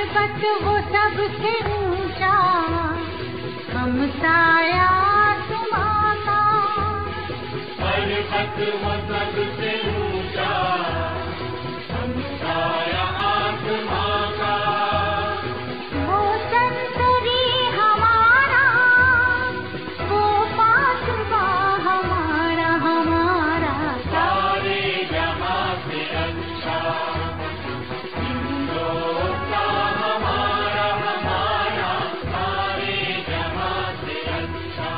पर्वत वो सबसे ऊंचा, हम साया आसमां का। पर्वत वो सबसे ऊंचा, हम साया आसमां का। वो संतरी हमारा, वो पासवा हमारा हमारा। सारे जहां से अच्छा हिंदुस्तान हमारा हमारा, सारे जहां से अच्छा।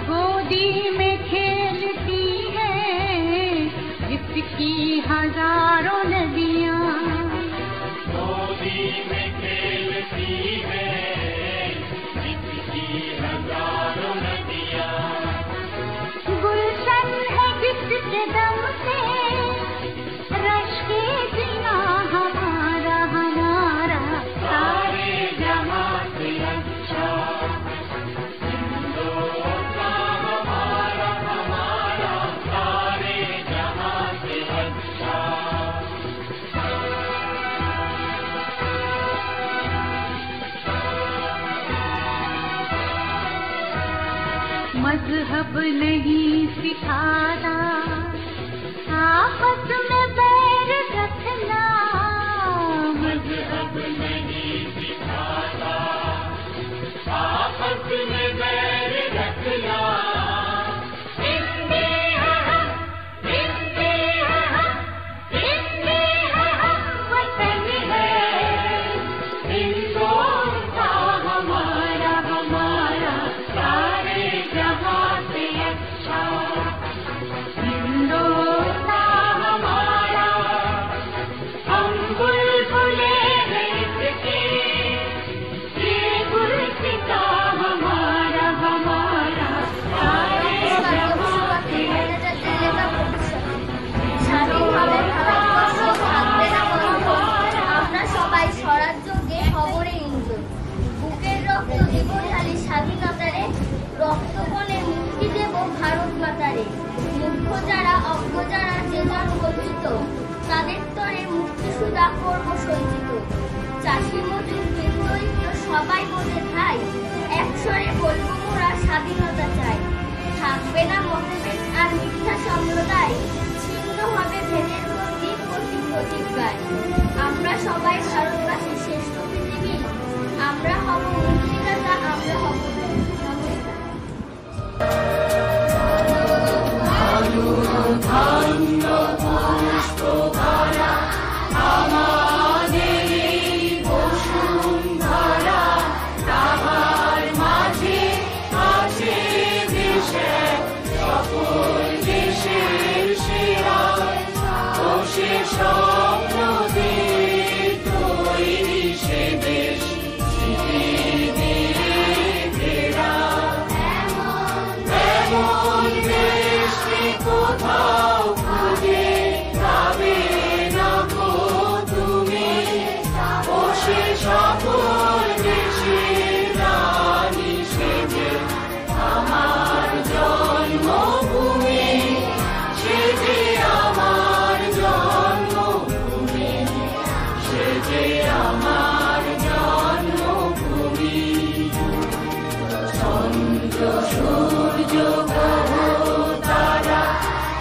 गोदी में खेलती है जिसकी हजारों नदियां, गोदी में खेलती है जिसकी हजारों नदियां। गुलशन है जिसके दम से रश्के जिया हमारा हमारा। सारे जहां से अच्छा हिंदुस्तान हमारा हमारा, सारे जहां से अच्छा। मजहब नहीं सिखाता आपस में बैर रखना, मजहब नहीं सिखाता आपस में बैर रखना। हिंदी है हम, हिंदी है हम, हिंदी है हम, वतन है हिंदुस्तान हमारा हमारा, सारे जहां से अच्छा हिंदुस्तान हमारा। हम बुलबुले हैं इसके, ये गुलसिता हमारा हमारा, सारे जहां से স্বাধীনভাবে ভারতবর্ষ থাকবে না বন্ধু, আমরা সবাই স্বরাজ্যকে খবরে ইন্দ্র। বুকের রক্ত দেব ঢালি স্বাধীনতারে, রক্তকণে মুক্তি দেব ভারত মাতারে। মুখ্য যারা অজ্ঞ যারা যে জন বঞ্চিত, তাদের তরে মুক্তি সুধা করব সঞ্চিত। চাষি মজুর দরিদ্র সবাই মোদের ভাই, একস্বরে বলবো মোরা স্বাধীনতা চাই। থাকবে না মতভেদ আর মিথ্যা সম্প্রদায়, ছিন্ন হবে ভেদের গণ্ডি প্রতি প্রতিজ্ঞায়। আমরা সবাই ভারতবাসী শ্রেষ্ঠ পৃথিবী, আমরা হব মুক্তিদাতা, আমরা হব বীর। নমস্কার। কোথাও খুঁজে পাবে না গো তুমি, বসে সকল দেশের রানী সেজে আমার জন্মভূমি, সেজে আমার জন্মভূমি, সেজে আমার জন্মভূমি। চন্দ্র সূর্য গ্রহ তারা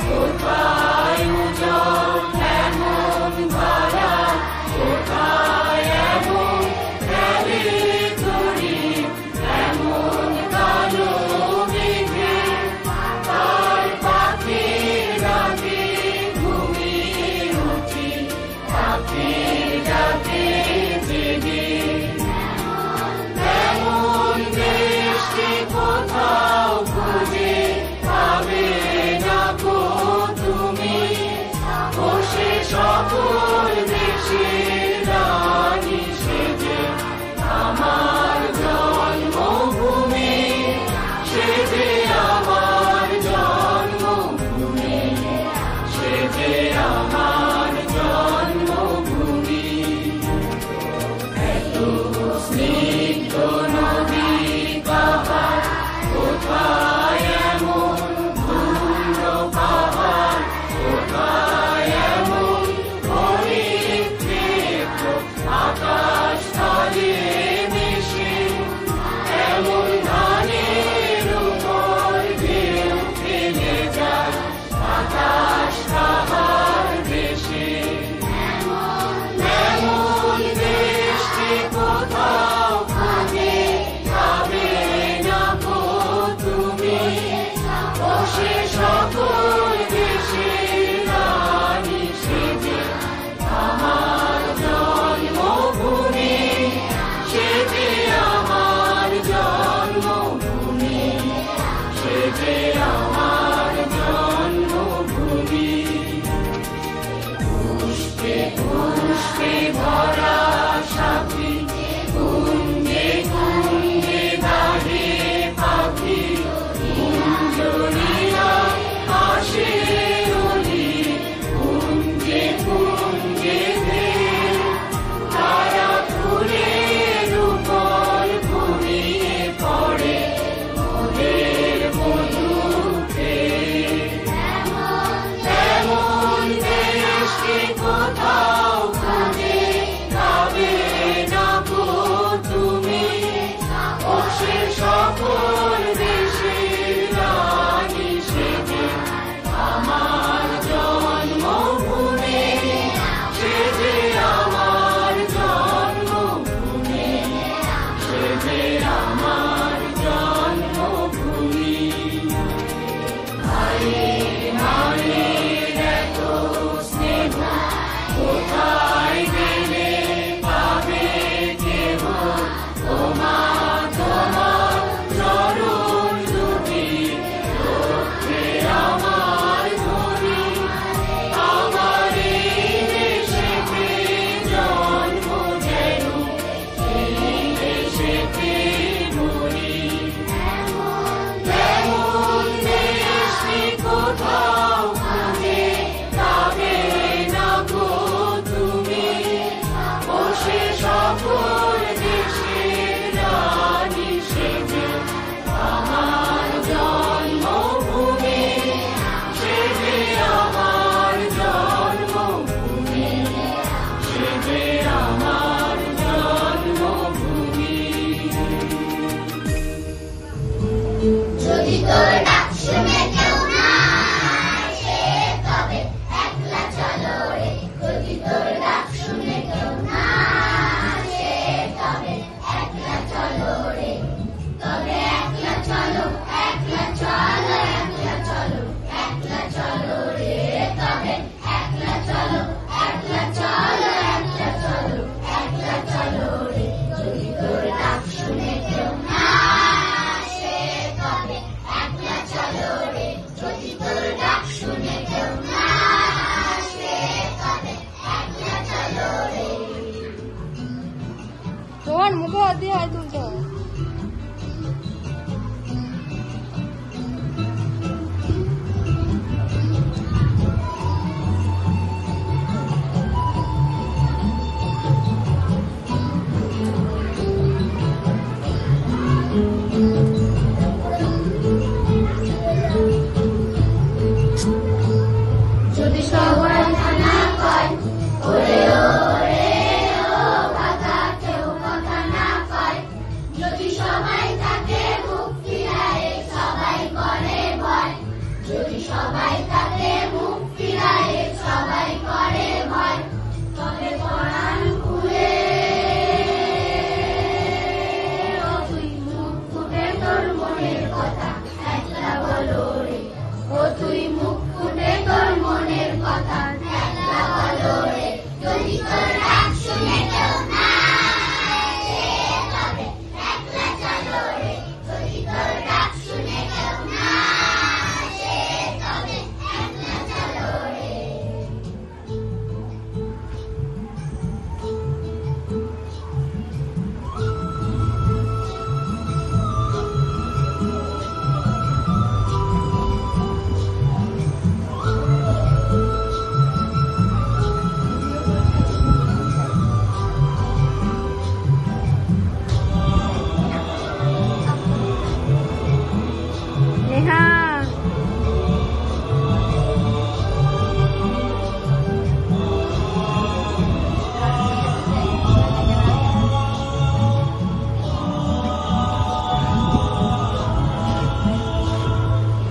কোথায় উজ্জ্বল এমন ধারা, কোথায় এমন খেলে তরি এমন কালো মেঘে, তার পাখির ডাকে ঘুমিয়ে উঠি, পাখির ডাকে জেগে। এমন দেশকে কোথাও খুঁজে আমার জন্মভূমি। পুষ্পে পুষ্পে ভরা সাথী, কুঞ্জে কুঞ্জে গাহে পাখি, কুঞ্জরিয়া আসে রলি, কুঞ্জে কুঞ্জে ঢেউ, তারা ফুলের উপর ঘুমিয়ে পড়ে ওদের মধুতে। তেমন দেশকে কোথাও খুঁজে পাবে না গো তুমি, ও সে সকল দেশের রানী সেজে আমার জন্মভূমি, সেজে আমার জন্মভূমি, সেজে আমার জন্মভূমি। মায়ের মায়ের এত স্নেহ কোথায় গেলে পাবে কেহ, ও মা তোমার চরণ দুটি রক্ষে আমার ধরি। আমার এই দেশেতে জন্ম যেন এই দেশেতে মরি। তেমন দেশকে কোথাও খুঁজে পাবে না গো তুমি, ও সে সকল দেশের রানী সেজে আমার জন্মভূমি, সেজে আমার জন্মভূমি, সেজে আমার জন্মভূমি। যদি তোর ডাক শুনে কেউ না আসে, তবে একলা চলো রে। যদি তোর ডাক শুনে কেউ না আসে, তবে একলা চলো রে। তবে একলা চলো, একলা চলো, একলা চলো, একলা চলো রে। তবে একলা চলো, একলা চলো, একলা চলো, একলা চলো রে। যদি তোর ডাক শুনে কেউ না আসে, তবে একলা চলো রে। যদি তোর ডাক শুনে কেউ না আসে, তবে একলা চলো রে। তোমার মুখে হাত দিয়ে হাত তুলতে হবে। যদি সবাই না কয় ওরে ওরে ও বাধা, কেউ কথা না কয়। যদি সবাই তাকে মুখ ফিরায়, সবাই করে ভয়। যদি সবাই তাকে মুখ ফিরায়, সবাই করে ভয়। তবে পরাণ খুলে ও তুই মুখ ফুটে তোর মনের কথা একলা বলো রে। ও তুই মুখ ফুটে তোর মনের কথা একলা বলো রে। যদি তোর ডাক শুনে কেউ না আসে, তবে একলা চলো রে। যদি তোর ডাক শুনে কেউ না আসে, তবে একলা চলো রে। নেহা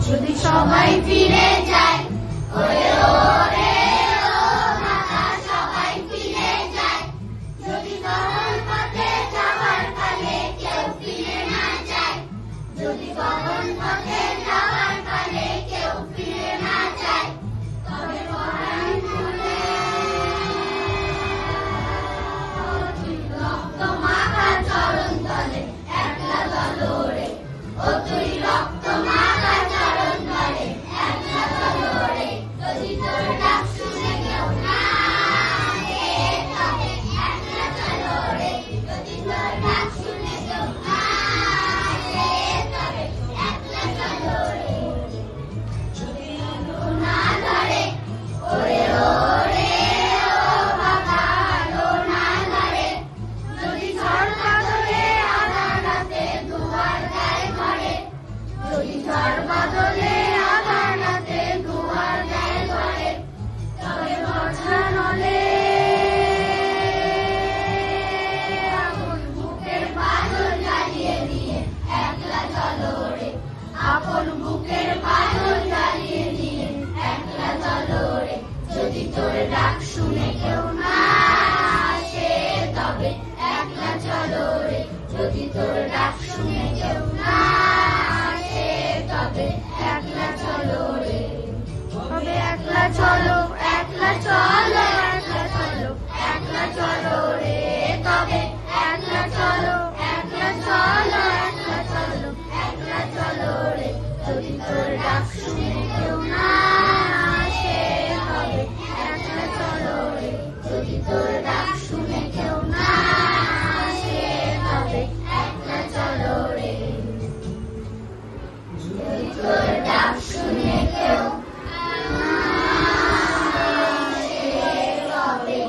যদি সবাই ফিরে যায় ওরে ওরে ও বাধা, সবাই ফিরে যায়। যদি গহন পথে যাওয়ার কালে কেউ ফিরে না যায়। যদি গহন পথে যাওয়ার কালে কেউ ফিরে না যায়, তবে পরাণ খুলে ও তুই রক্ত মাখা চরণ তলে একলা চলো রে। ও তুই রক্ত মাখা চরণ ডাক শুনে কেউ না আসে হবে একলা চলো রে যদি তোর ডাক শুনে কেউ না আসে হবে একলা চলো রে যদি তোর ডাক শুনে কেউ না আসে হবে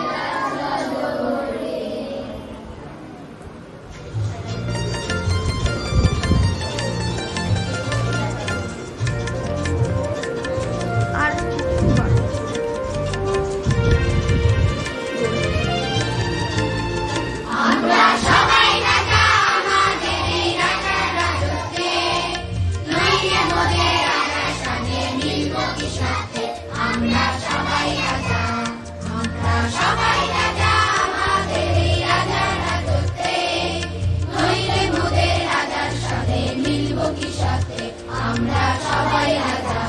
একলা চলো রে। আর আমরা সবাই রাজা আমাদের এই রাজার রাজত্বে নইলে মোদের রাজার সাথে মিলব কি সাথে আমরা সবাই রাজা আমাদের এই রাজার রাজত্বে নইলে মোদের রাজার সাথে মিলব কি সাথে আমরা সবাই রাজা।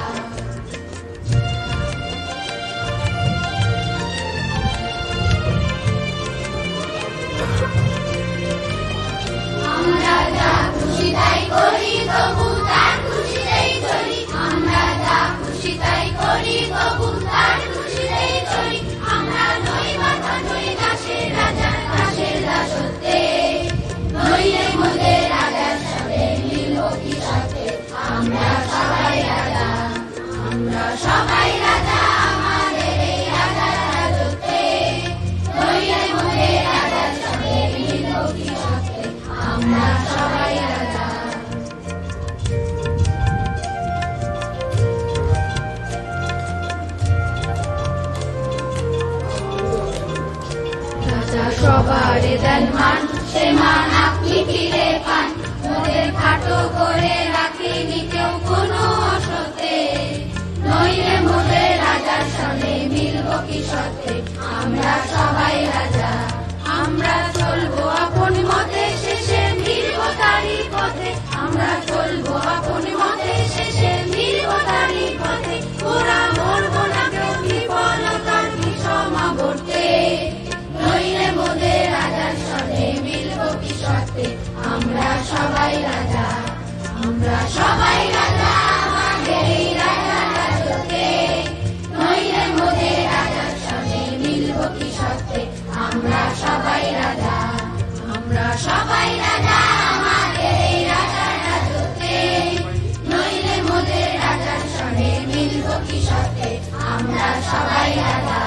আমরা যা খুশি তাই করি তবু তার খুশিতেই চলি আমরা যা খুশি তাই করি তবু তার খুশিতেই চলি আমরা নই মাথা নই দাসের রাজার দাসত্বে নইলে মোদের রাজার সাথে মিলব কি সাথে আমরা সবাই রাজা আমাদের এই রাজার রাজত্বে নইলে মোদের রাজার সাথে মিলব কি সাথে আমরা সবাই রাজা। রাজা সবারে দেন মান সে মান আপনি ফিরে পান মোদের খাটো করে রাখিনি কেউ কোনো অসতে নইলে মোদের রাজার সঙ্গে মিলব কি সাথে আমরা সবাই রাজা আমরা চলবো আপন মতে শেষে মিলব তারই পথে আমরা চলবো আপন মতে শেষে মিলব তারই পথে ওরা মরবো না কেউ বিফলতার বিষমা করতে নইলে মোদের রাজার সঙ্গে মিলব কি সাথে আমরা সবাই রাজা আমাদের এই রাজার রাজত্বে নইলে মোদের রাজার সঙ্গে মিলব কি সাথে আমরা সবাই রাজা আমাদের এই রাজার রাজত্বে নইলে মোদের রাজার সঙ্গে মিলব কি সাথে আমরা সবাই রাজা।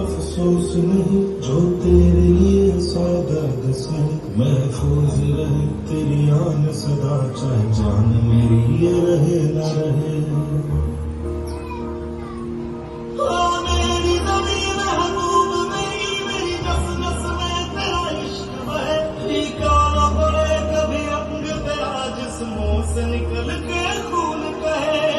अफसोस नहीं जो तेरे लिए सौगंध से महफूज रहे तेरी आन सदा चाहे जान मेरी ये रहे न रहे मेरी ज़मीन महबूब मेरी नस नस में तेरा इश्क बहे टीका न पड़े कभी अंग तेरा जिस्मों से निकल के खून बहे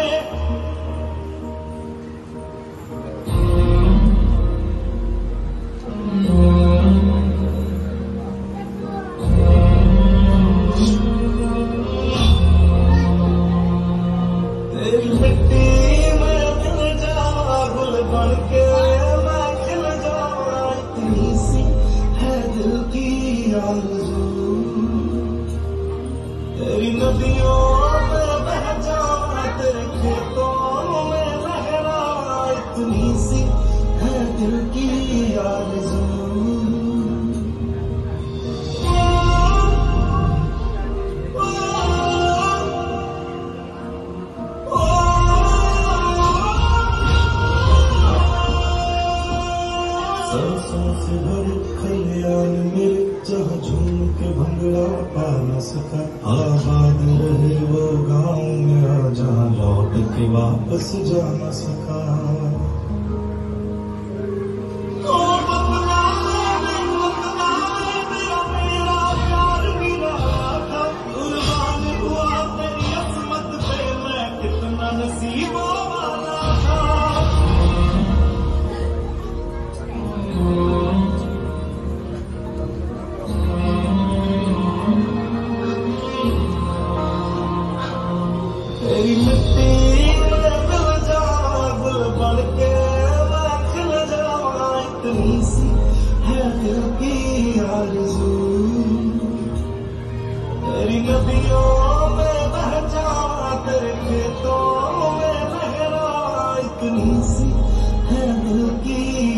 तेरी नदियों में बह जाऊं तेरे खेतों में लहरा इतनी सी है दिल की आरज़ू सरसों से भरे खलियान मेरे जहाँ झूम के भंगड़ा पा न सका आबाद रहे वो गाँव मेरा जहाँ लौट के वापस जा न सका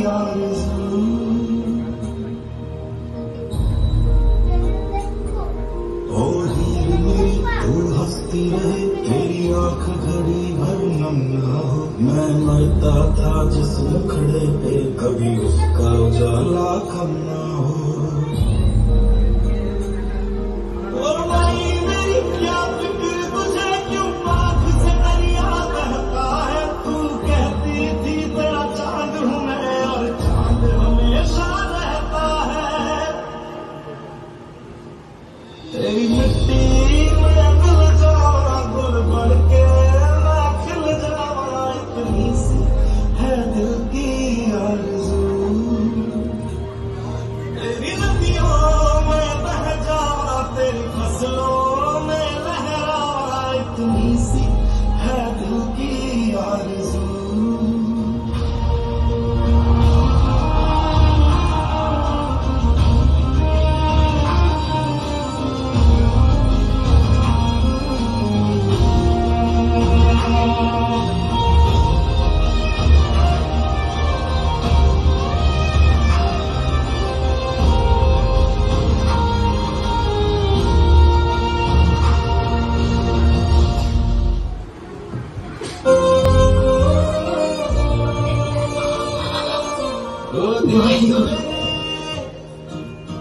आरज़ू। ओ हीर मेरी तू हंसती रहे, तेरी आँख घड़ी भर नम ना हो। मैं मरता था जिस मुखड़े पे, कभी उसका उजाला कम ना हो। ओ भाई मेरी क्या फिक्र तुझे, क्यों आँख से दरिया बहता है। तू कहती थी तेरा चांद हूँ मैं, और चांद हमेशा रहता है। तेरी मिट्टी में मिल जावा, गुल बढ़ के मैं खिल जावा। इतनी सी है दिल की आरज़ू। तेरी नदियों में बह जावा, तेरी फसलों में लहरावा। इतनी सी है दिल की आरज़ू।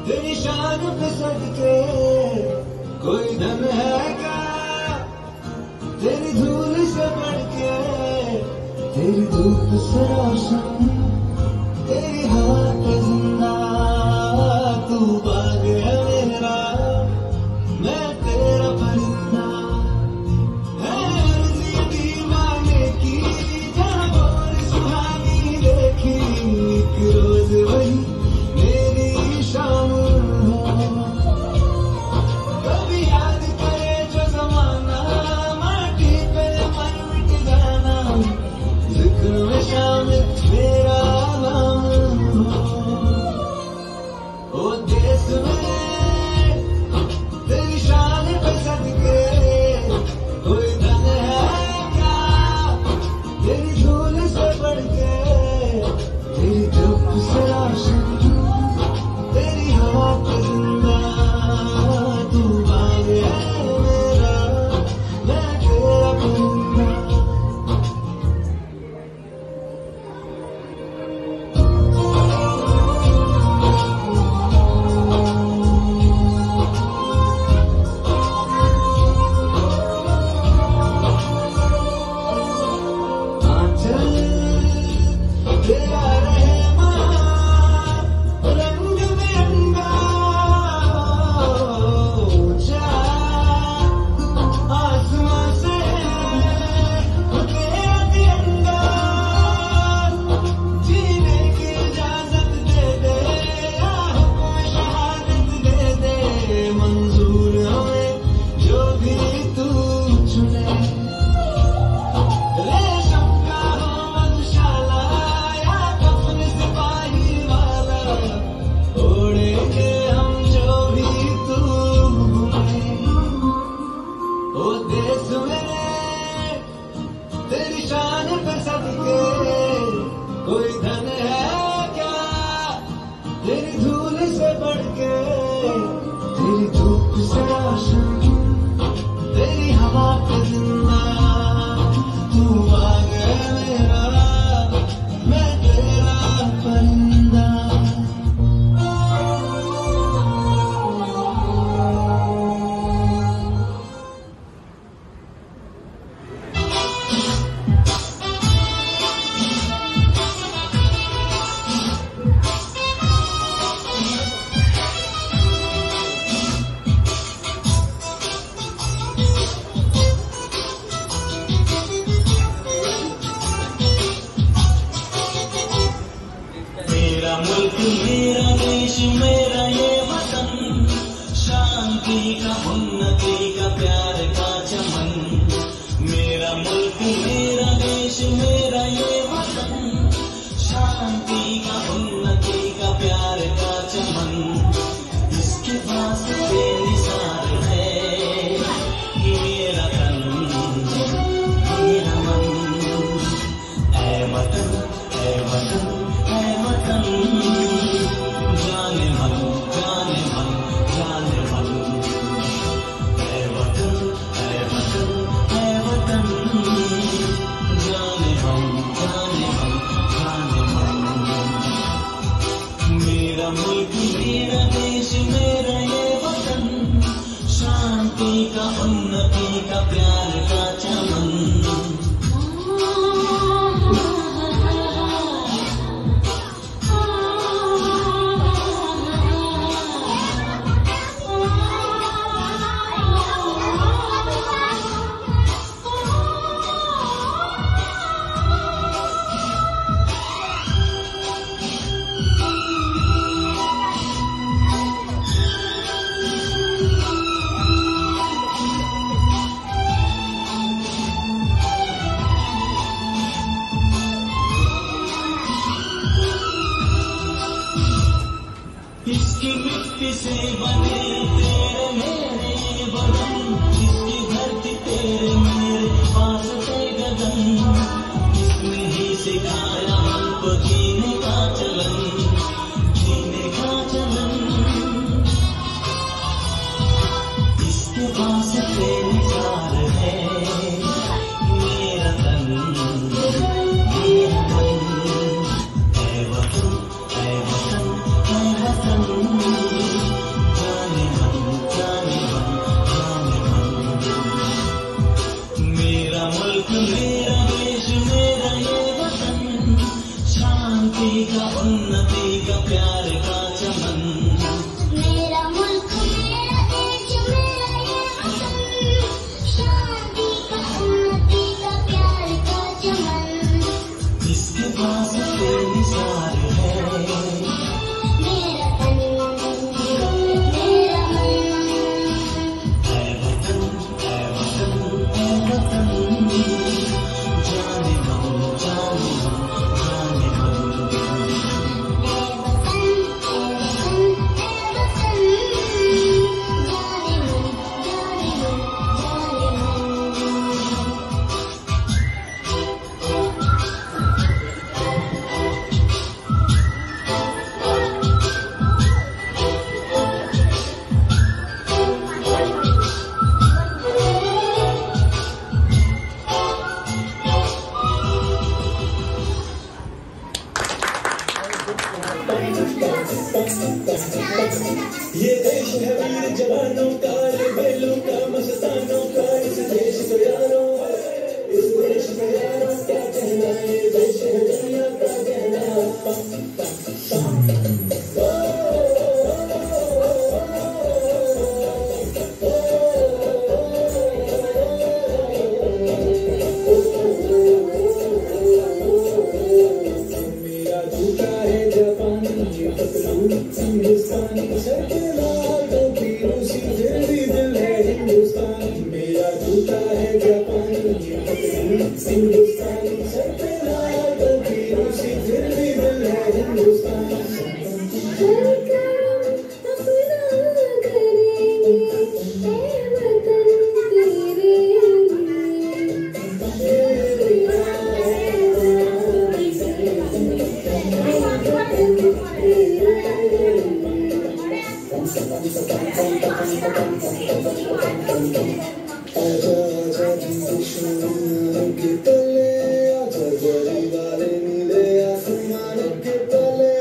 तेरी शान पे सदके कोई धन है क्या, तेरी धूल से बढ़ के, तेरी धूप से रोशन, तेरी हवा पे जिंदा। तू बाग है मेरा, मैं तेरा परिंदा। है अर्ज़ी दीवाने की, जहाँ और सुहानी देखी। एक रोज वही मेरी शाम हो, कभी याद करे जो ज़माना, माटी पे मन मिट जाना। जिक्र में शामिल मेरा नाम हो। ओ देश में तेरी शान पे सदके कोई धन है क्या, तेरी धूल से बढ़ के, तेरी धूप से रोशन, तेरी हवा पे जिंदा। तू बाग है मेरा, मैं तेरा परिंदा। आंचल तेरा रहमान, रंग बिरंगा ऊंचा आसमां से तेरा तिरंगा। जीने की इजाजत दे दे, या हुक्म शहादत दे दे। मंजूर हमें जो भी तू चुने, रेशम का हो मधुशाला, या कफन सिपाही वाला। ओढ़ेंगे हम जो भी तू घूमे। ओ देश मेरे तेरी शान पे सदके कोई धन है क्या, तेरी धूल से बढ़ के, तेरी धूप से रोशन, तेरी हवा पे जिंदा। तू बाग है मेरा, मैं तेरा परिंदा। मेरा मुल्क मेरा देश मेरा ये वतन, शांति का उन्नति का प्यार का चमन। मेरा मुल्क मेरा देश मेरा ये वतन, शांति का उन्नति का प्यार का चमन। इसके पास बेनिसार है मेरा तन, मेरा मन। ऐ वतन ऐ वतन ऐ वतन। इसकी मिट्टी से बने तेरे मेरे ये बदन, इसकी धरती तेरे मेरे पास से गगन, इसने ही सिखाया हमको जीने का चलन, जीने का चलन। इसके पास बेमिसाल है मेरा तन, मेरा मन, है वतन, है वतन, है वतन, जाने मन, जाने मन, जाने मन। मेरा मुल्क, मेरा देश, मेरा ये वतन, शांति का, उन्नति का, प्यार का चमन। मेरा मुल्क, मेरा देश, मेरा ये वतन, शांति का, उन्नति का, प्यार का चमन। इसके पास बेमिसाल है मेरा तन, मेरा मन, है वतन, है वतन, है वतन, जाने मन, जाने मन, जाने मन। ये देश है वीर जवानों का, ये बैलों का, मस्तानों का, इस देश को यारों, इस देश को यारों क्या कहना, ये देश है दुनिया का कहना। मेरा जूता है जापानी, पतलून हिंदुस्तानी, सर पे लाल टोपी रूसी, फिर भी दिल है हिंदुस्तानी। मेरा जूता है जापानी, पतलून हिंदुस्तानी, सर पे लाल टोपी रूसी, फिर भी दिल है हिंदुस्तानी। आजा आजा दुश्मन के तले, आजा जरी वाले नीले आसमान के तले,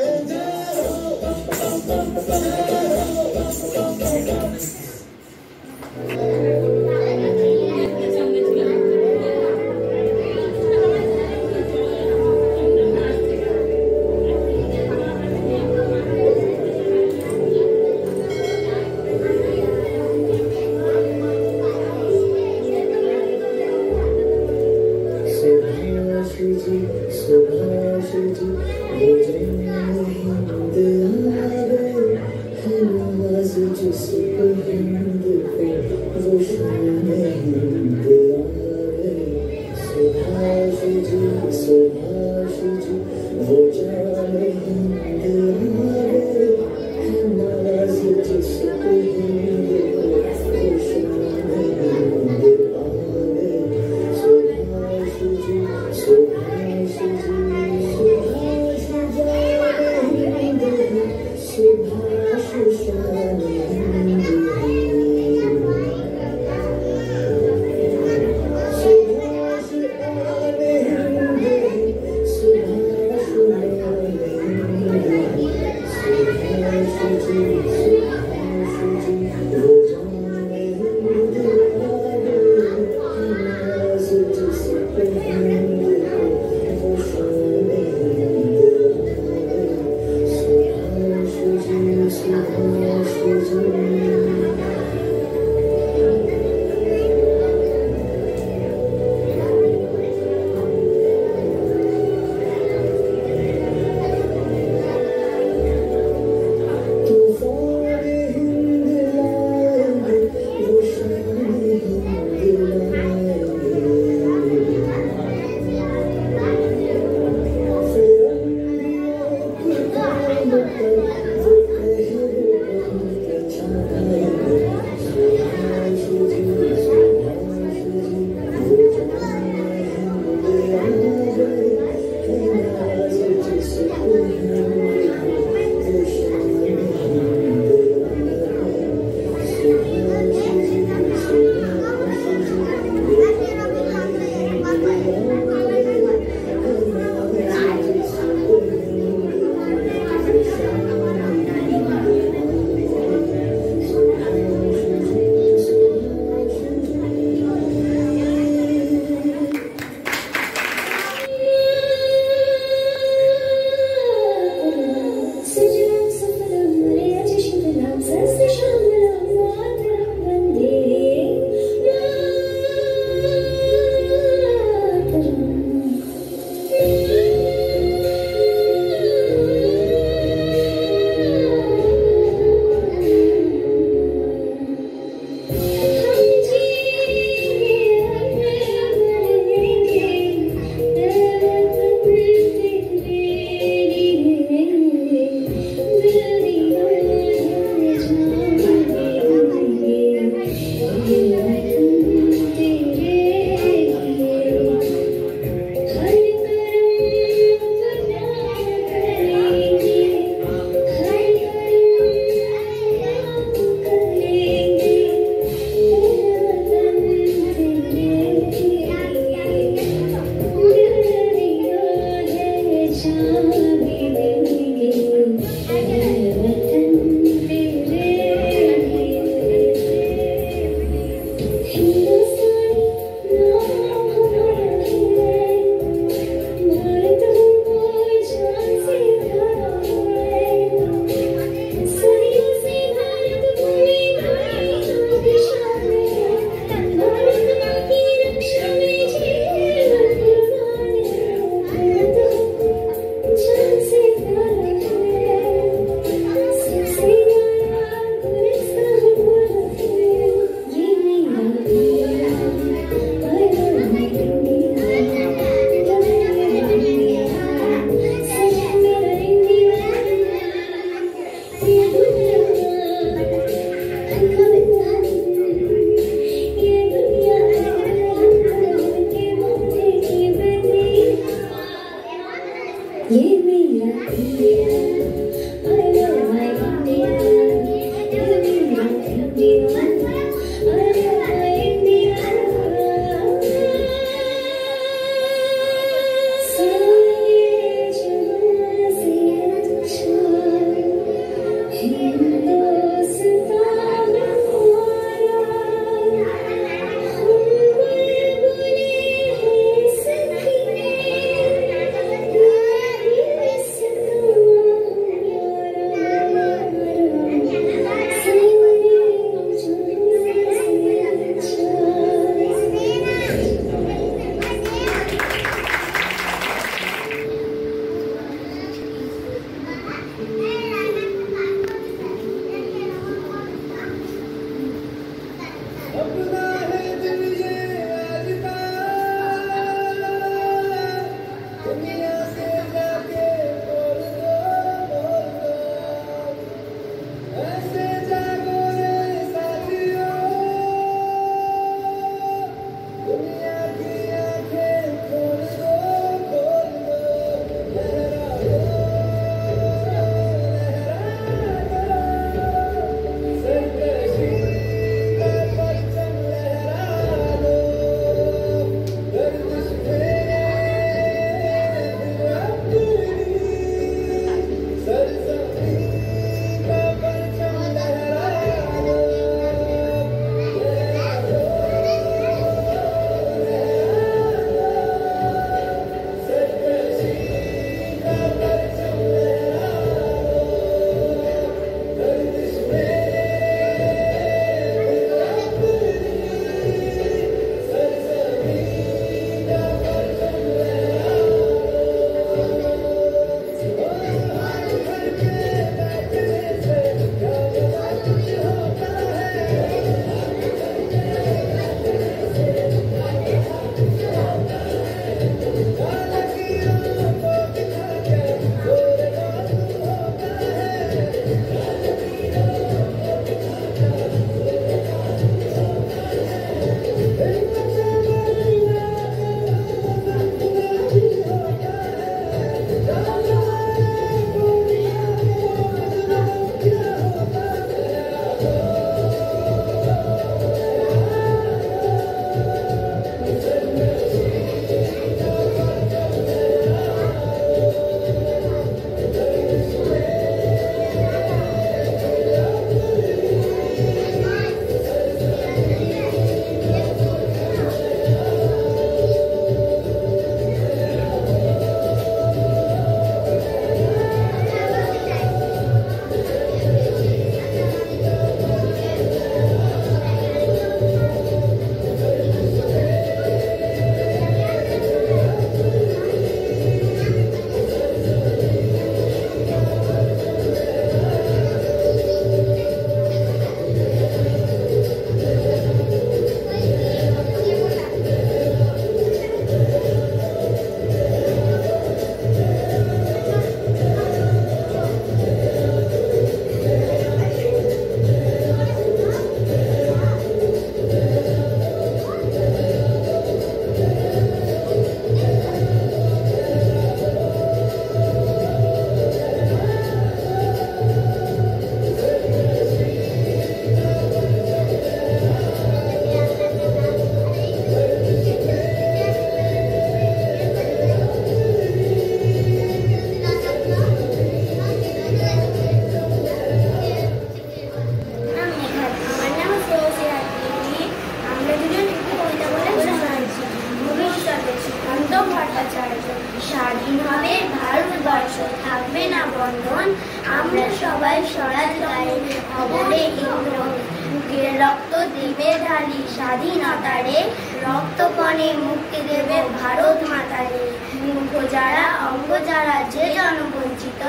জীবন, আমরা সবাই স্বরাজ গাইলে খবরে ইন্দ্রন। বুকের রক্ত দিবে ঢালি স্বাধীনতারে, রক্তকণে মুক্তি দেবে ভারত মাতারে। মুখ যারা অঙ্গ যারা যে জনবঞ্চিত,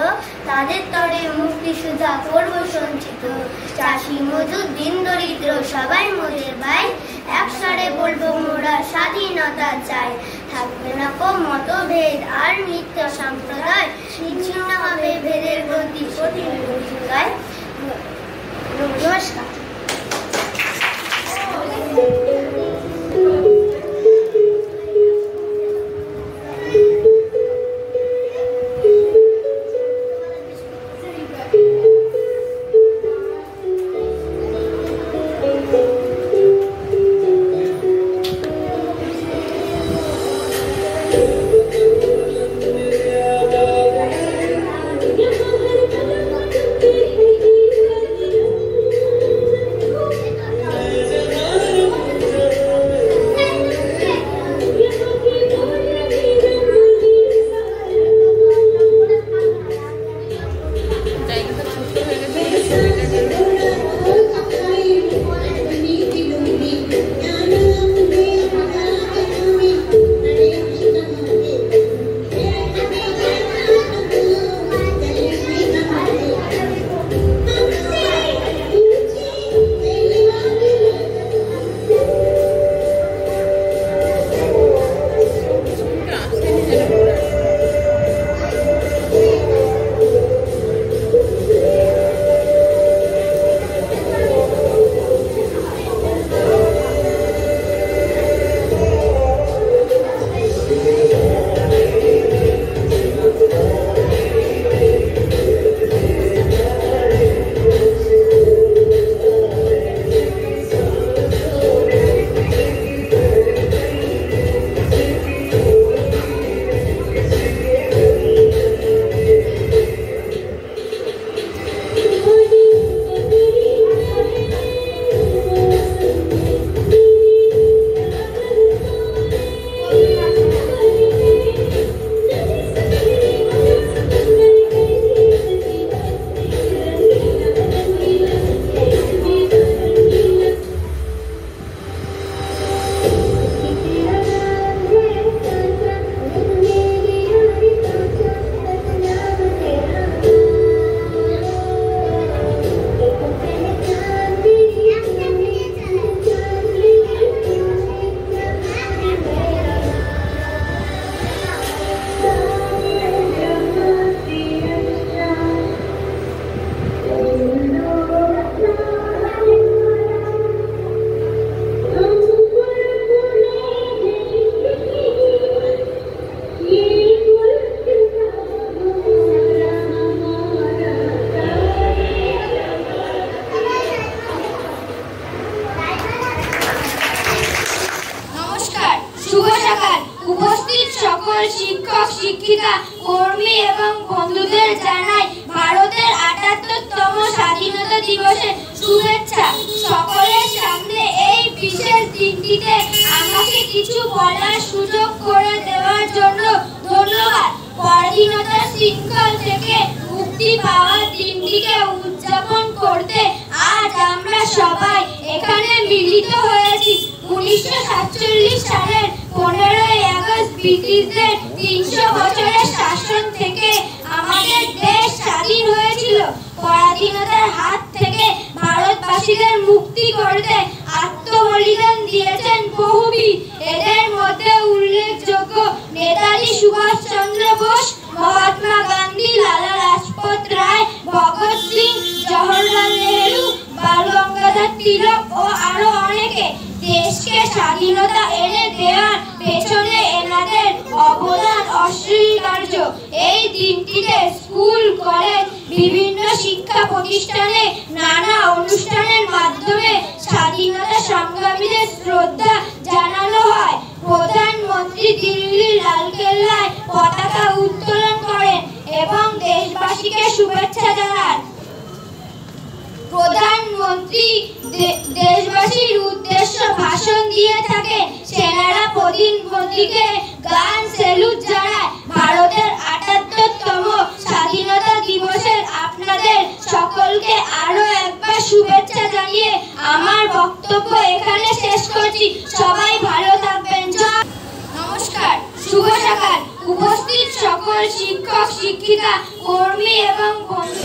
তাদের তরে মুক্তি সুজা করব সঞ্চিত। চাষি মজুর দিন দরিদ্র সবাই মোদের ভাই, একসাথে বলবো মোরা স্বাধীনতা চাই। থাকবে না কো মতভেদ আর মিথ্যা সম্প্রদায়, নিচ্ছিন্ন হবে ভেদের গতি কঠিন ভূমিকায়। নমস্কার। শিক্ষক শিক্ষিকা কর্মী এবং বন্ধুদের জানাই ভারতের ৭৮তম স্বাধীনতা দিবসের শুভেচ্ছা। সকলের সামনে এই বিশেষ দিনটিতে আমাকে কিছু বলার সুযোগ করে দেওয়ার জন্য ধন্যবাদ। পরাধীনতার শৃঙ্খল থেকে মুক্তি পাওয়ার দিনটিকে উদযাপন করতে আজ আমরা সবাই এখানে মিলিত হয়েছি। ১৯৪৭ সালের ১৫ই আগস্ট ব্রিটিশদের ৩০০ বছরের শাসন থেকে আমাদের দেশ স্বাধীন হয়েছিল। পরাধীনতার হাত থেকে ভারতবাসীদের মুক্তি করতে আত্মবলিদান দিয়েছেন বহু বীর। এদের মধ্যে উল্লেখযোগ্য নেতাজি সুভাষচন্দ্র বোস, মহাত্মা গান্ধী, লালা লাজপত রায়, ভগৎ সিং, জওহরলাল নেহেরু, বাল গঙ্গাধর তিলক ও আরো অনেকে। দেশকে স্বাধীনতা এনে দেওয়ার পেছনে এনাদের অবদান অস্বীকার্য। এই দিনটিতে স্কুল, কলেজ, বিভিন্ন শিক্ষা প্রতিষ্ঠানে নানা অনুষ্ঠানের মাধ্যমে স্বাধীনতা সংগ্রামীদের শ্রদ্ধা জানানো হয়। প্রধানমন্ত্রী দিল্লির লালকেল্লায় পতাকা উত্তোলন করেন এবং দেশবাসীকে শুভেচ্ছা জানান। প্রধানমন্ত্রী দেশবাসীর উদ্দেশ্যে ভাষণ দিয়ে থাকে। সেনারা প্রধানমন্ত্রীকে গান স্যালুট জানায়। ভারতের ৭৮ ৭৭তম স্বাধীনতা দিবসের আপনাদের সকলকে আরো একবার শুভেচ্ছা জানিয়ে আমার বক্তব্য এখানে শেষ করছি। সবাই ভালো থাকবেন। নমস্কার, শুভ সকাল। উপস্থিত সকল শিক্ষক, শিক্ষিকা, কর্মী এবং বন্ধু,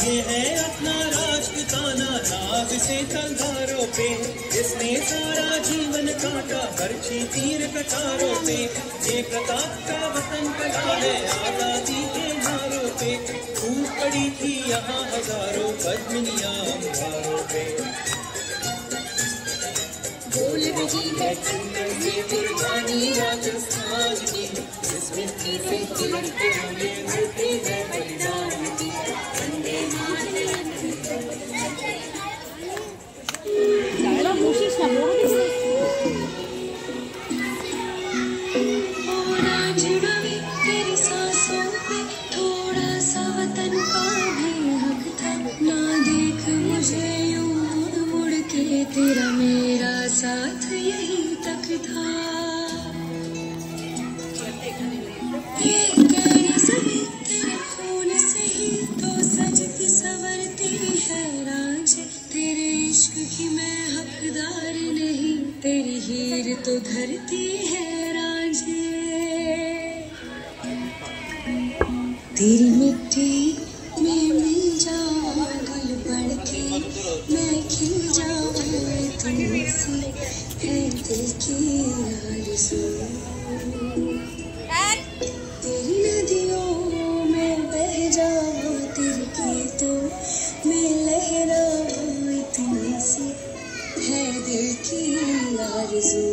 ये है अपना राजपुताना, नाग से तलवारों पे जिसने सारा जीवन काटा, बरछी तीर कटारों पे। ये प्रताप का वतन कला है आजादी के नारों पे। फूट पड़ी थी यहाँ हजारों पद्मिनियां अंबारों पे। बोल बजी है चंदन से कुर्बानी राजस्थान की, जिस मिट्टी से तिलक हुए धरती है बलिदान की। वंदे मातरम। तेरी सांसों पे थोड़ा सा वतन का भी हक था, ना देख मुझे यूं मुड़ मुड़ के, तेरा मेरा साथ यहीं तक था। ये तेरी ज़मीं तेरे खून से ही तो सजती संवरती है राज, तेरे इश्क की मैं हकदार नहीं, तेरी हीर तो धरती है रांझे। तेरी मिट्टी में मिल जाऊं गल बढ़ के, मैं खिल जाऊं तुमसे, है दिल की आरज़ू। तेरी नदियों में बह जाऊं, तेरी गीतों में लहराऊं, इतनी सी है दिल की आरज़ू।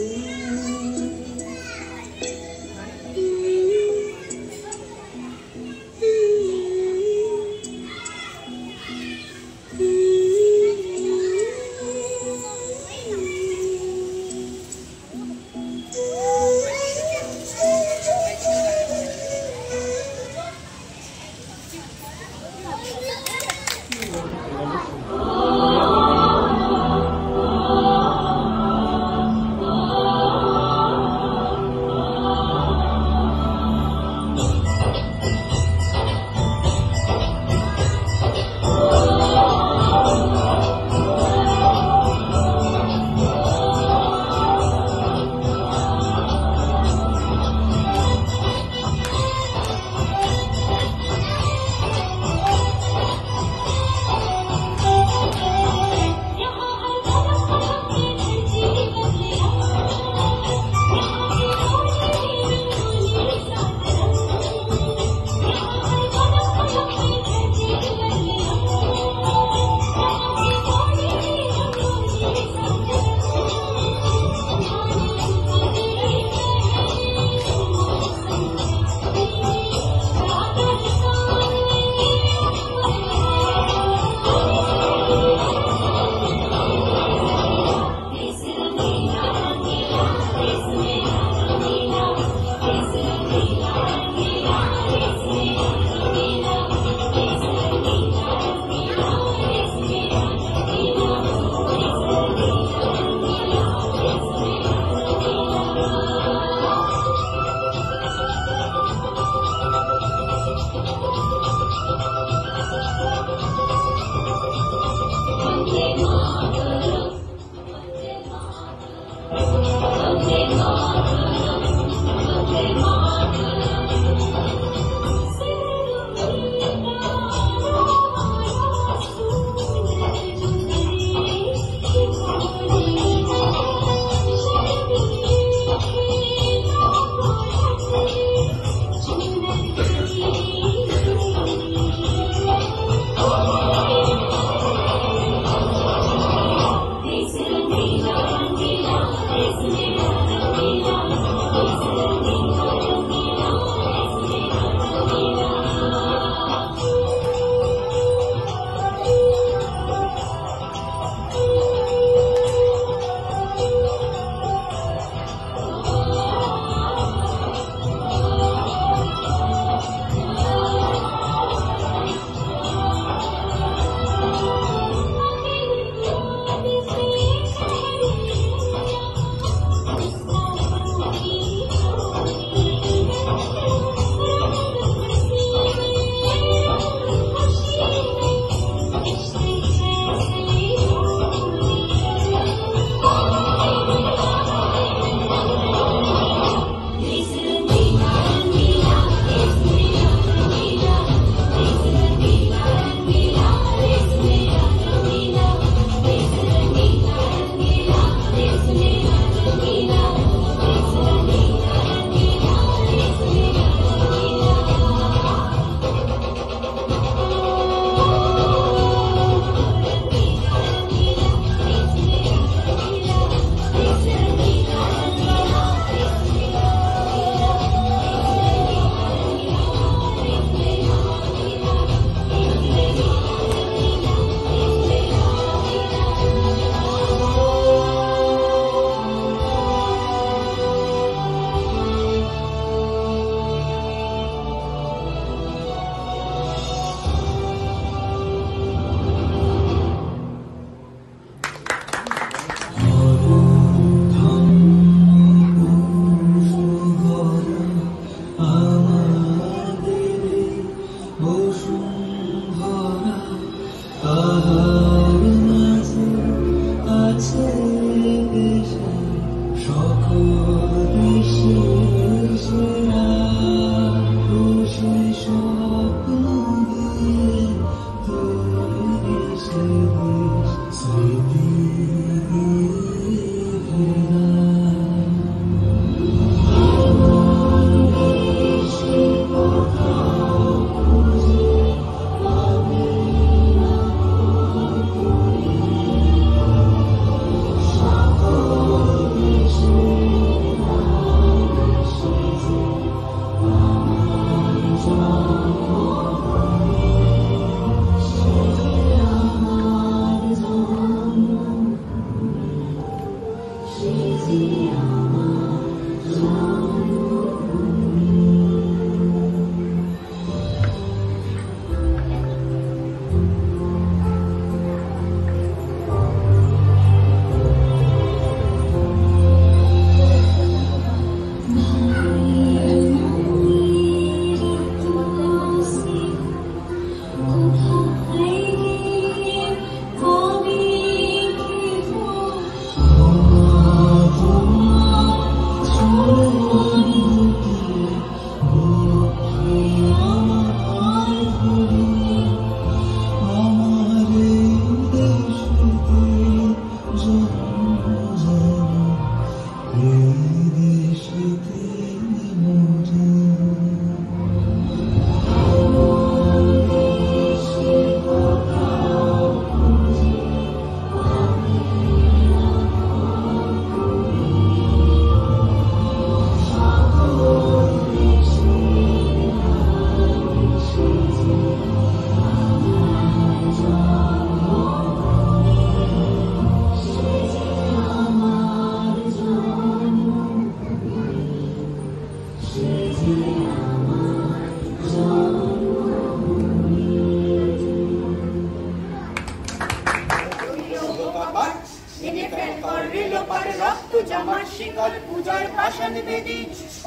জামার শিকল পূজার পাষাণ বেদী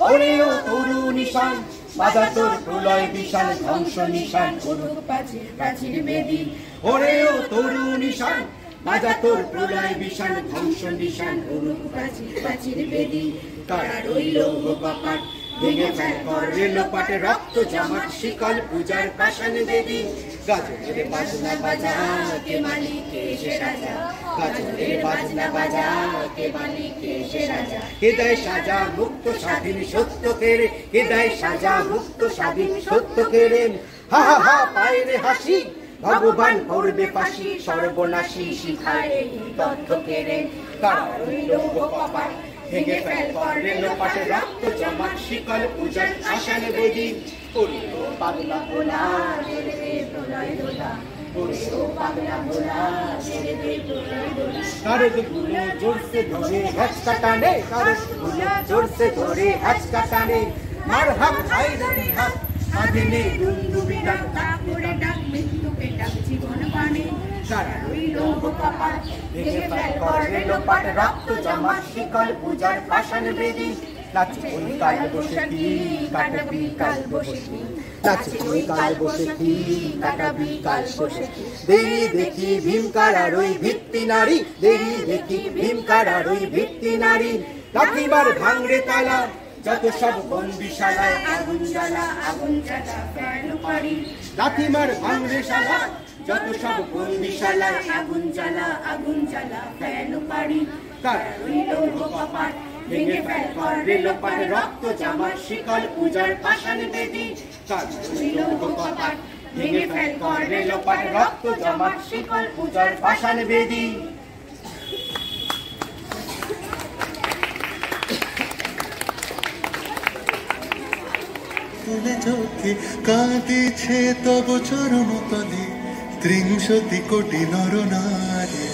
ওরে ও তরু নিশান বাজা তোর প্রলয় বিশাল ধ্বংস নিশান করুক প্রাচীর প্রাচীর বেদী ওরে ও তরু নিশান বাজা তোর প্রলয় বিশাল ধ্বংস নিশান করুক প্রাচীর প্রাচীর বেদী কারা রইল কপাট ভেঙে ফেল কর রেলপাটে রক্ত জামার শিকল পূজার পাষাণ বেদী গাজনের বাজনা বাজা কে মালিক এসে রাজা গাজনের বাজনা বাজা কে মালিক এসে রাজা কে দেয় সাজা মুক্ত স্বাধীন সত্য কেড়ে কে দেয় সাজা মুক্ত স্বাধীন সত্য কেড়ে হা হা হা পায় রে হাসি ভগবান করবে ফাঁসি সর্বনাশী শিখায় এই তথ্য কেড়ে কারা রইল কপাট ভেঙে ফেল কর রেলপাটে রক্ত জমাট শিকল পূজার পাষাণ বেদী করিল পাগলা ভোলা ছেড়ে দে প্রলয় দোলা করিল পাগলা ভোলা ছেড়ে দে প্রলয় দোলা কারদগুলো জোরসে ধরে হ্যাচকা টানে কারদগুলো জোরসে ধরে হ্যাচকা টানে মার হাত খাই রে হাত আদিনে দুন্দুবি ডাক ডাক করে ডাক মৃত্যুকে ডাক জীবন পানে সারা রইল কপাট ভেঙে ফেল কর রেলপাট রক্ত জমাট শিকল পূজার পাষাণ বেদী নাচি ওই কাল বসে কি কাটাবি কাল বসে কি নাচি ওই কাল বসে কি কাটাবি কাল বসে কি দেরি দেখি ভীমকারার ওই ভিত্তি নারী দেরি দেখি ভীমকারার ওই ভিত্তি নারী লাঠিমার ভাঙরে তালা যত সব বন্দিশালায় আগুন জ্বালা ফেল পারি লাঠিমার ভাঙরে শালা যত সব বন্দিশালায় আগুন জ্বালা ফেল পারি তার রইল কপাট ভেঙে ফেল কর রেলপাট রক্ত জামার শিকল পূজার পাষাণ বেদী তার রইল কপাট ভেঙে ফেল কর রেলপাট রক্ত জামার শিকল পূজার পাষাণ বেদী চোখে কাঁদিছে তব চরণ তলে ৩০ কোটি নর নারী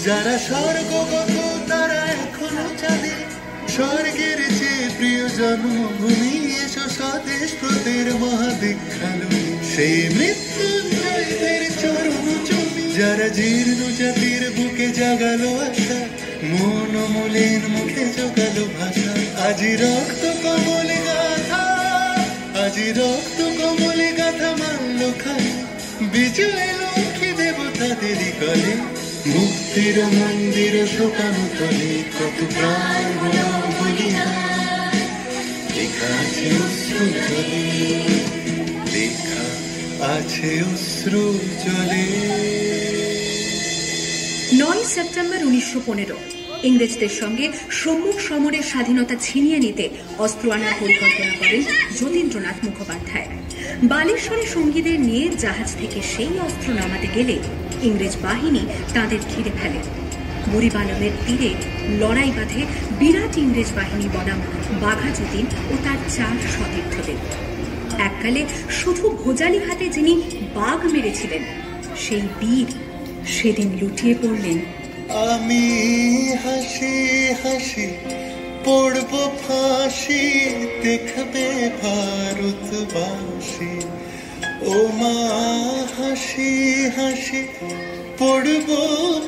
যারা স্বর্গগত তারা এখনো চাঁদে স্বর্গের চেয়ে প্রিয় জন্মভূমি এসো স্বদেশ প্রতের মহাদীক্ষালু সেই মৃত্যুঞ্জয়দের চরণ জমি যারা জীর্ণ জাতির বুকে জাগালো আশা মন মলিন মুখে জোগালো ভাষা আজি রক্ত কমলে গাথা মানল খাই বিজয় লক্ষ্মী দেবতাদেরই কলে মুক্তির মন্দির শোকানো তলে কত প্রাণ বলিয়া লেখা আছে অশ্রু জলে লেখা আছে অশ্রু জলে 9 সেপ্টেম্বর 1915 ইংরেজদের সঙ্গে সম্মুখ সমরের স্বাধীনতা ছিনিয়ে নিতে অস্ত্র আনার পরিকল্পনা করেন যতীন্দ্রনাথ মুখোপাধ্যায়। বালেশ্বরে সঙ্গীদের নিয়ে জাহাজ থেকে সেই অস্ত্র নামাতে গেলে ইংরেজ বাহিনী তাদের ঘিরে ফেলে। বুড়িবালমের তীরে লড়াই বাঁধে বিরাট ইংরেজ বাহিনী বনাম বাঘা যতীন ও তার 4 সতীর্থদের। এককালে শুধু ভোজালি হাতে যিনি বাঘ মেরেছিলেন সেই বীর সেদিন লুটিয়ে পড়লেন। আমি হাসি হাসি পড়ব ফাঁসি দেখবে ভারতবাসী ও মা হাসি হাসি পড়ব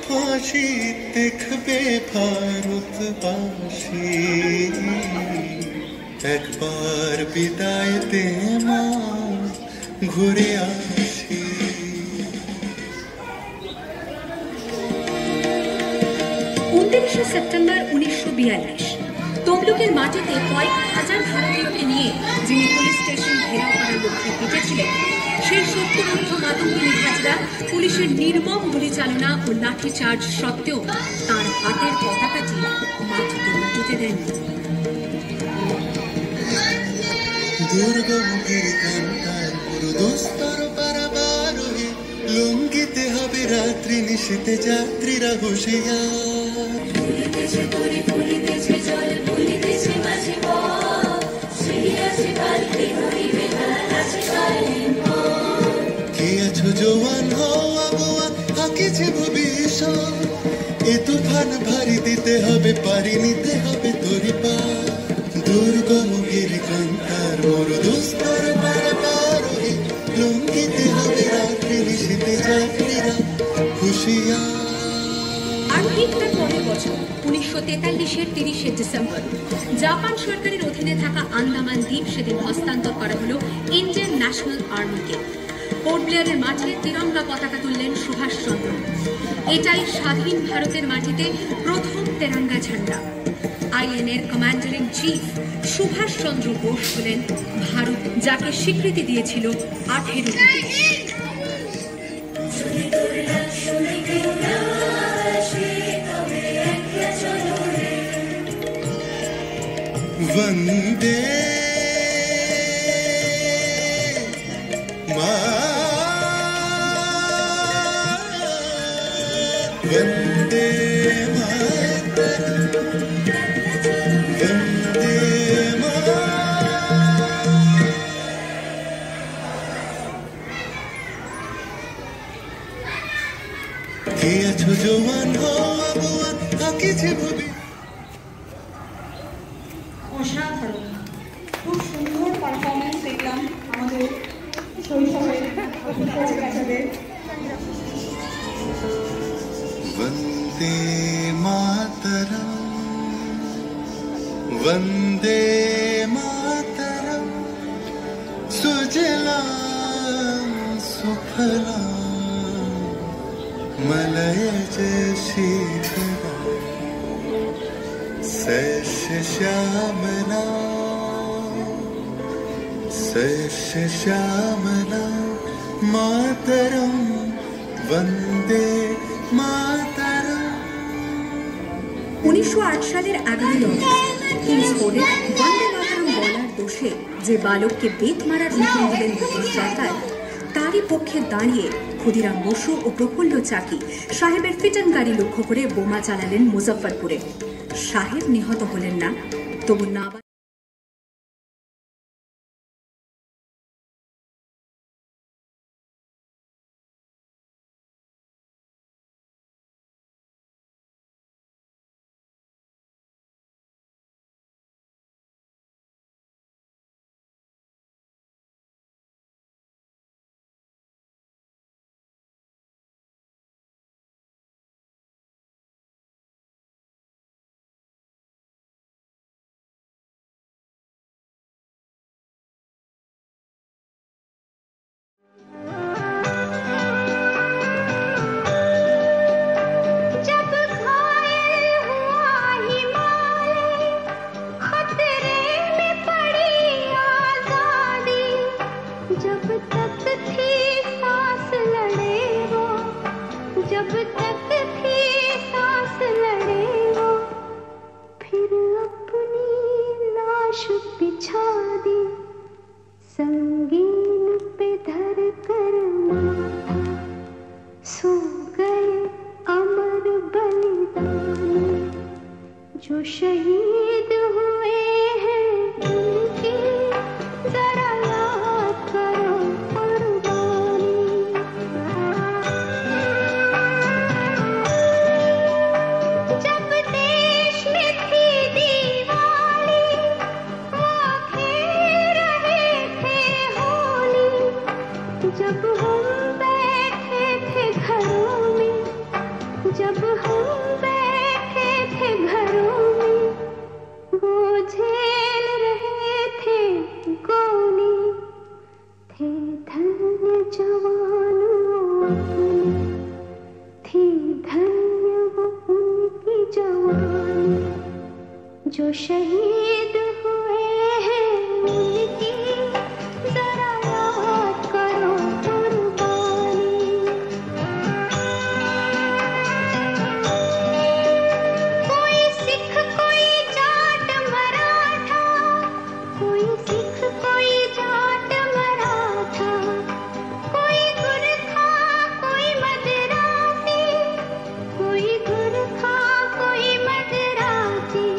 ফাঁসি দেখবে ভারতবাসী একবার বিদায় দে মা ঘুরে আসি। 29 সেপ্টেম্বর 1942 তমলুকের মাটিতে কয়েক হাজার ভারতীয়কে নিয়ে যিনি পুলিশ স্টেশন ঘেরাও করার লক্ষ্যে পিটেছিলেন সেই সত্যরুদ্ধ মাতঙ্গিনী হাজরা পুলিশের নির্মম গুলিচালনা ও লাঠিচার্জ সত্ত্বেও তার হাতের পতাকাটি মাটিতে উঠতে দেন। দুর্গম গিরিকান্তার পুরুদস্তর পারাবার হয়ে লঙ্ঘিতে হবে রাত্রি নিশীতে যাত্রীরা হুঁশিয়ার কে আছো জোয়ান হও আগুয়া আঁকিছে ভবিষ্যৎ এ তুফান ভারী দিতে হবে পারি নিতে হবে তোরি পা দুর্গম खुशियाँ আর ঠিক তার পরের বছর 1943-এর 30শে ডিসেম্বর জাপান সরকারের অধীনে থাকা আন্দামান দ্বীপ সেদিন হস্তান্তর করা হলো ইন্ডিয়ান ন্যাশনাল আর্মিকে। পোর্ট ব্লেয়ারের মাঠে তিরঙ্গা পতাকা তুললেন সুভাষচন্দ্র। এটাই স্বাধীন ভারতের মাটিতে প্রথম তেরঙ্গা ঝান্ডা। আইএনএর commander in chief Subhash Chandra Bose হলেন ভারত, যাকে স্বীকৃতি দিয়েছিল 18 দেশ। वंदे वंदे জোয়ান হওয়া গোয়া আঁকিছে ভবি। অসাধারণ, খুব সুন্দর পারফরমেন্স দেখলাম আমাদের শৈশবের বাচ্চাদের। वंदे मातरम वंदे मातरम सुजलाम सुफलाम मलयज शीतला शस्य श्यामला शस्य श्यामला मातरम वंदे मातरम। 1908 সালের 11 অগস্ট কিংসফোর্ডে বন্দে মাতরম বলার দোষে যে বালককে বেত মারার হুকুম দিলেন ব্রিটিশ সরকার, তারই পক্ষে দাঁড়িয়ে ক্ষুদিরাম বসু ও প্রফুল্ল চাকি সাহেবের ফিটন গাড়ি লক্ষ্য করে বোমা চালালেন মুজফ্ফরপুরে। সাহেব নিহত হলেন না, তবু না जो शहीद हुए हैं उनकी जरा याद करो कुर्बानी। जब देश में थी दीवाली वो खेल रहे थे होली, जब हम बैठे थे घरों में, जब हम बैठे थे घरों में, वो झेल रहे थे गोली। थे धन्य जवान वो अपने, थी धन्य वो उनकी जवानी। जो शहीद हुए हैं उनकी जरा याद करो कुर्बानी। कोई सिख कोई जाट मराठा, कोई सिख कोई जाट मराठा, कोई गुरखा कोई मदरासी, कोई गुरखा कोई मदरासी।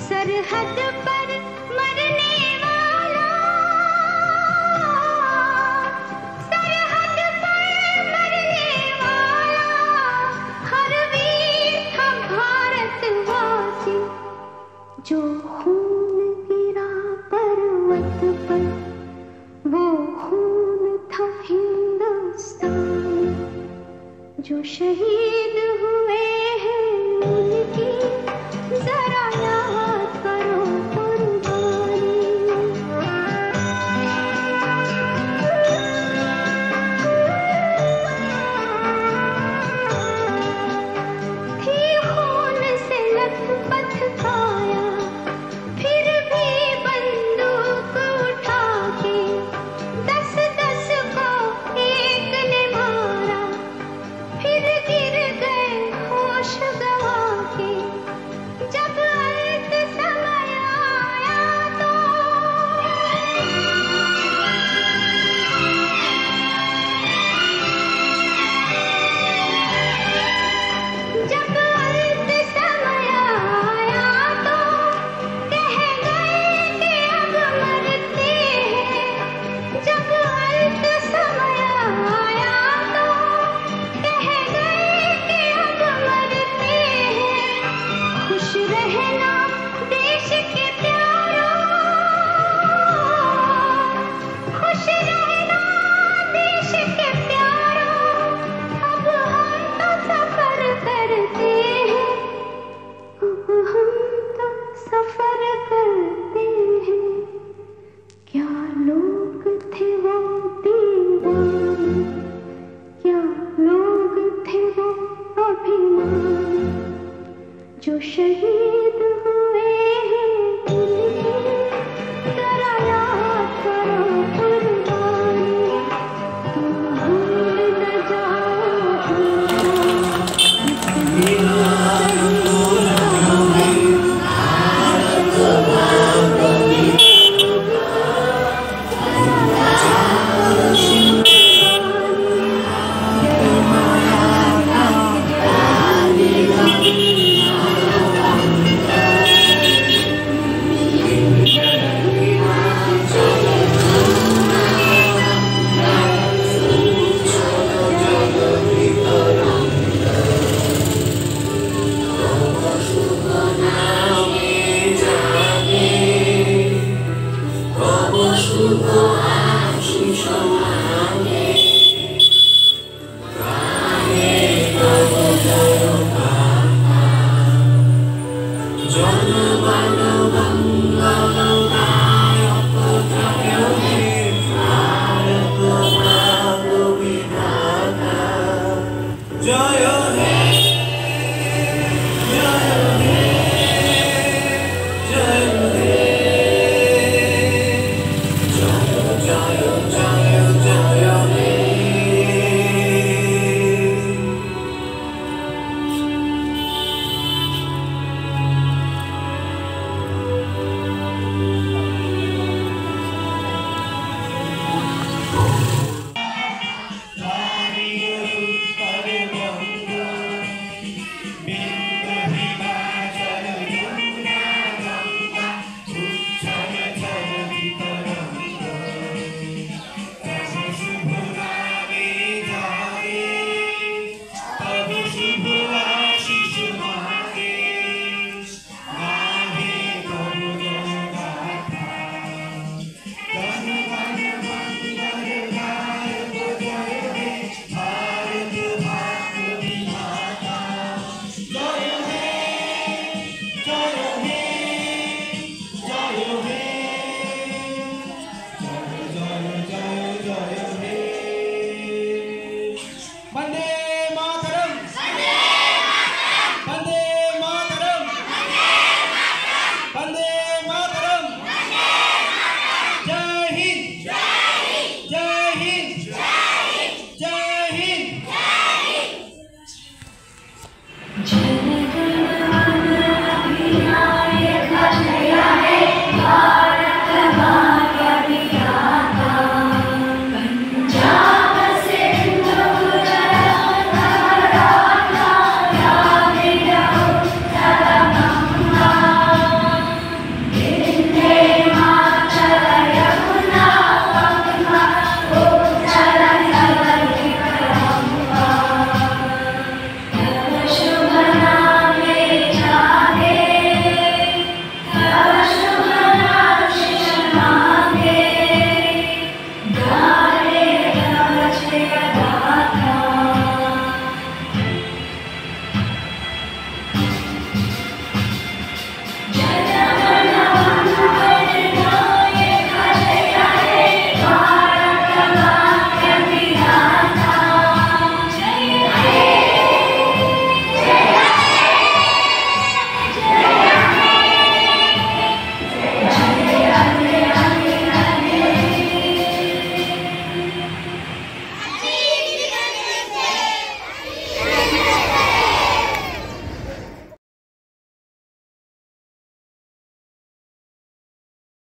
सरहद पर मरने वाला, सरहद पर मरने वाला हर वीर था भारतवासी। जो खून गिरा पर्वत पर वो खून था हिंदुस्तानी। जो शहीद हुए हैं उनकी जरा याद करो कुर्बानी। थी खून से लथपथ काया, फिर भी बंदूक उठा के 10-10 को एक ने मारा, फिर गिर गए होश गवा के। जब अंत समय आया तो जब अंत समय आया तो कह गए कि अब मरते हैं। जब अंत समय आया तो कह गए कि अब मरते हैं। खुश रहना देश के प्यारों, खुश रहना देश के प्यारों। अब हम तो सफर करते हैं, अब हम तो सफर करते हैं। क्या लोग थे वो दीवाने, क्या लोग थे वो अभिमानी, जो शहीद हुए हैं उनकी जरा याद करो कुर्बानी। तुम भूल न जाओ शुभ